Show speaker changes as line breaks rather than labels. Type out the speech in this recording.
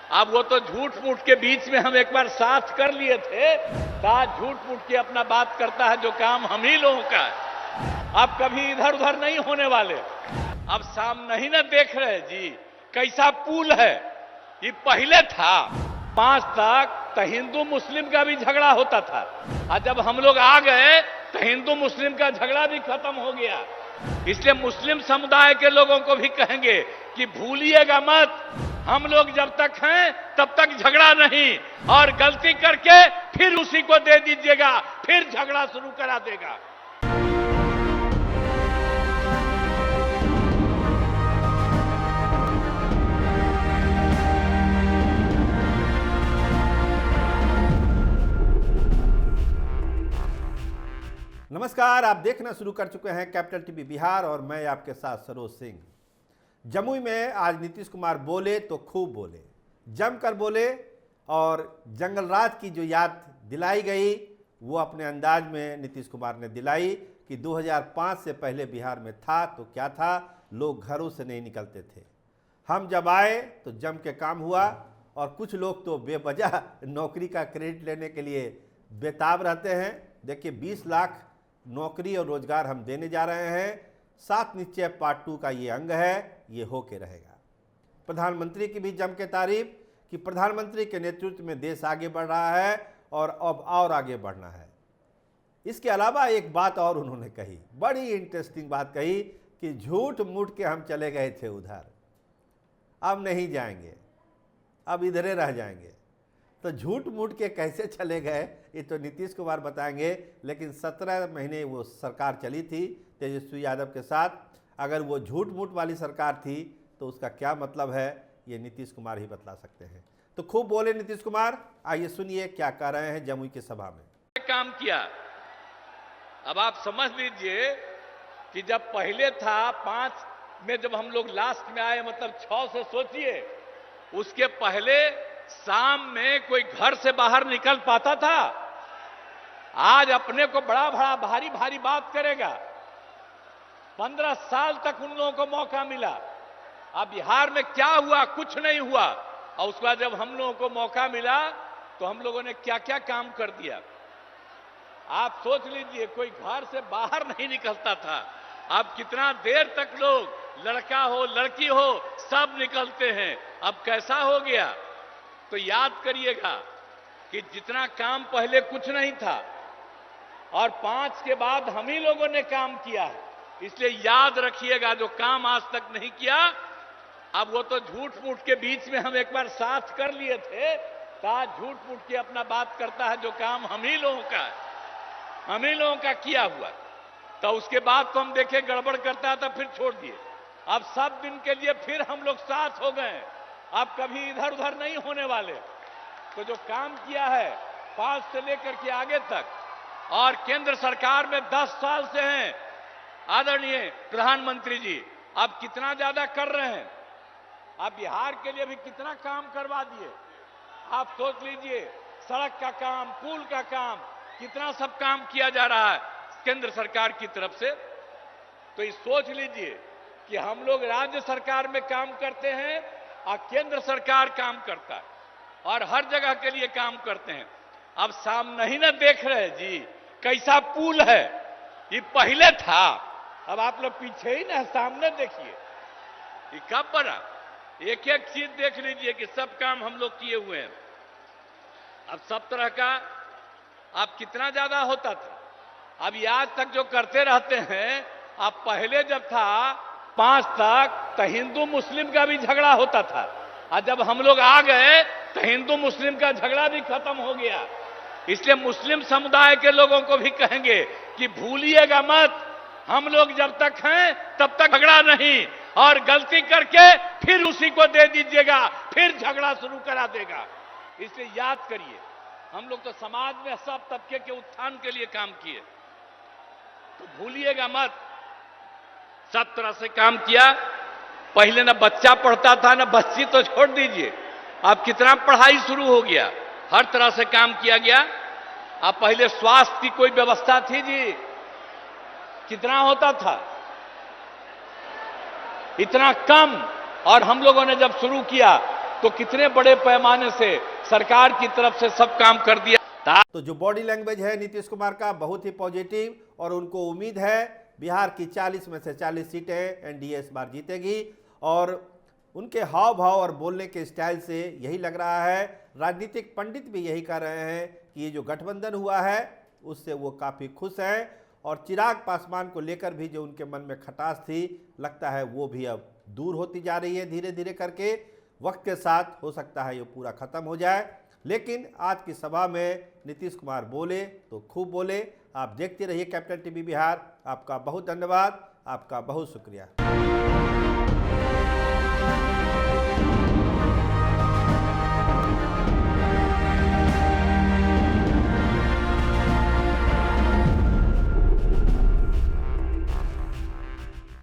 अब वो तो झूठ मूठ के बीच में हम एक बार साथ कर लिए थे, आज झूठ मूठ के अपना बात करता है जो काम हम ही लोगों का है। अब कभी इधर उधर नहीं होने वाले। अब सामने ही ना देख रहे जी कैसा पुल है। ये पहले था 5 तक तो हिंदू मुस्लिम का भी झगड़ा होता था, और जब हम लोग आ गए तो हिंदू मुस्लिम का झगड़ा भी खत्म हो गया। इसलिए मुस्लिम समुदाय के लोगों को भी कहेंगे कि भूलिएगा मत, हम लोग जब तक हैं तब तक झगड़ा नहीं, और गलती करके फिर उसी को दे दीजिएगा, फिर झगड़ा शुरू करा देगा।
नमस्कार, आप देखना शुरू कर चुके हैं कैपिटल टीवी बिहार और मैं आपके साथ सरोज सिंह। जमुई में आज नीतीश कुमार बोले तो खूब बोले, जमकर बोले, और जंगल राज की जो याद दिलाई गई वो अपने अंदाज में नीतीश कुमार ने दिलाई कि 2005 से पहले बिहार में था तो क्या था, लोग घरों से नहीं निकलते थे। हम जब आए तो जम के काम हुआ, और कुछ लोग तो बेवजह नौकरी का क्रेडिट लेने के लिए बेताब रहते हैं। देखिए 20 लाख नौकरी और रोजगार हम देने जा रहे हैं। 7 निश्चय पार्ट 2 का ये अंग है, ये होके रहेगा। प्रधानमंत्री की भी जम के तारीफ कि प्रधानमंत्री के नेतृत्व में देश आगे बढ़ रहा है और अब और आगे बढ़ना है। इसके अलावा एक बात और उन्होंने कही, बड़ी इंटरेस्टिंग बात कही कि झूठ मूठ के हम चले गए थे उधर, अब नहीं जाएंगे, अब इधरे रह जाएंगे। तो झूठ मूठ के कैसे चले गए ये तो नीतीश कुमार बताएंगे, लेकिन 17 महीने वो सरकार चली थी तेजस्वी यादव के साथ। अगर वो झूठ मूठ वाली सरकार थी तो उसका क्या मतलब है, ये नीतीश कुमार ही बतला सकते हैं। तो खूब बोले नीतीश कुमार, आइए सुनिए क्या कह रहे हैं जमुई की सभा में।
काम किया। अब आप समझ लीजिए कि जब पहले था 5 में, जब हम लोग लास्ट में आए, मतलब 6 से सोचिए, उसके पहले शाम में कोई घर से बाहर निकल पाता था। आज अपने को बड़ा बड़ा भारी भारी बात करेगा। 15 साल तक उन लोगों को मौका मिला। अब बिहार में क्या हुआ, कुछ नहीं हुआ। और उसके बाद जब हम लोगों को मौका मिला तो हम लोगों ने क्या क्या काम कर दिया। आप सोच लीजिए, कोई घर से बाहर नहीं निकलता था। अब कितना देर तक लोग, लड़का हो लड़की हो, सब निकलते हैं। अब कैसा हो गया। तो याद करिएगा कि जितना काम पहले कुछ नहीं था, और 5 के बाद हम ही लोगों ने काम किया है। इसलिए याद रखिएगा, जो काम आज तक नहीं किया, अब वो तो झूठ मूठ के बीच में हम एक बार साथ कर लिए थे, तो आज झूठ मूठ के अपना बात करता है जो काम हम ही लोगों का है, हम ही लोगों का किया हुआ। तो उसके बाद तो हम देखे गड़बड़ करता था, फिर छोड़ दिए। अब सब दिन के लिए फिर हम लोग साथ हो गए, अब कभी इधर उधर नहीं होने वाले। तो जो काम किया है 5 से लेकर के आगे तक, और केंद्र सरकार में 10 साल से हैं आदरणीय प्रधानमंत्री जी, अब कितना ज्यादा कर रहे हैं। अब बिहार के लिए भी कितना काम करवा दिए। आप सोच लीजिए, सड़क का काम, पुल का काम, कितना सब काम किया जा रहा है केंद्र सरकार की तरफ से। तो ये सोच लीजिए कि हम लोग राज्य सरकार में काम करते हैं और केंद्र सरकार काम करता है, और हर जगह के लिए काम करते हैं। अब सामने ही ना देख रहे जी कैसा पुल है। ये पहले था, अब आप लोग पीछे ही ना, सामने देखिए ये कब बना। एक एक चीज देख लीजिए कि सब काम हम लोग किए हुए हैं। अब सब तरह का, अब कितना ज्यादा होता था। अब ये आज तक जो करते रहते हैं। अब पहले जब था 5 तक तो हिंदू मुस्लिम का भी झगड़ा होता था, और जब हम लोग आ गए तो हिंदू मुस्लिम का झगड़ा भी खत्म हो गया। इसलिए मुस्लिम समुदाय के लोगों को भी कहेंगे कि भूलिएगा मत, हम लोग जब तक हैं तब तक झगड़ा नहीं, और गलती करके फिर उसी को दे दीजिएगा, फिर झगड़ा शुरू करा देगा। इसलिए याद करिए, हम लोग तो समाज में सब तबके के उत्थान के लिए काम किए, तो भूलिएगा मत। सब तरह से काम किया। पहले ना बच्चा पढ़ता था, ना बच्ची तो छोड़ दीजिए, अब कितना पढ़ाई शुरू हो गया, हर तरह से काम किया गया। अब पहले स्वास्थ्य की कोई व्यवस्था थी जी, कितना होता था, इतना कम। और हम लोगों ने जब शुरू किया तो कितने बड़े पैमाने से सरकार की तरफ से सब काम कर दिया।
तो जो बॉडी लैंग्वेज है नीतीश कुमार का बहुत ही पॉजिटिव, और उनको उम्मीद है बिहार की 40 में से 40 सीटें एनडीए इस बार जीतेगी। और उनके हाव भाव और बोलने के स्टाइल से यही लग रहा है, राजनीतिक पंडित भी यही कह रहे हैं कि ये जो गठबंधन हुआ है उससे वो काफ़ी खुश हैं, और चिराग पासवान को लेकर भी जो उनके मन में खटास थी, लगता है वो भी अब दूर होती जा रही है धीरे धीरे करके। वक्त के साथ हो सकता है ये पूरा ख़त्म हो जाए। लेकिन आज की सभा में नीतीश कुमार बोले तो खूब बोले। आप देखते रहिए कैपिटल टीवी बिहार। आपका बहुत धन्यवाद, आपका बहुत शुक्रिया।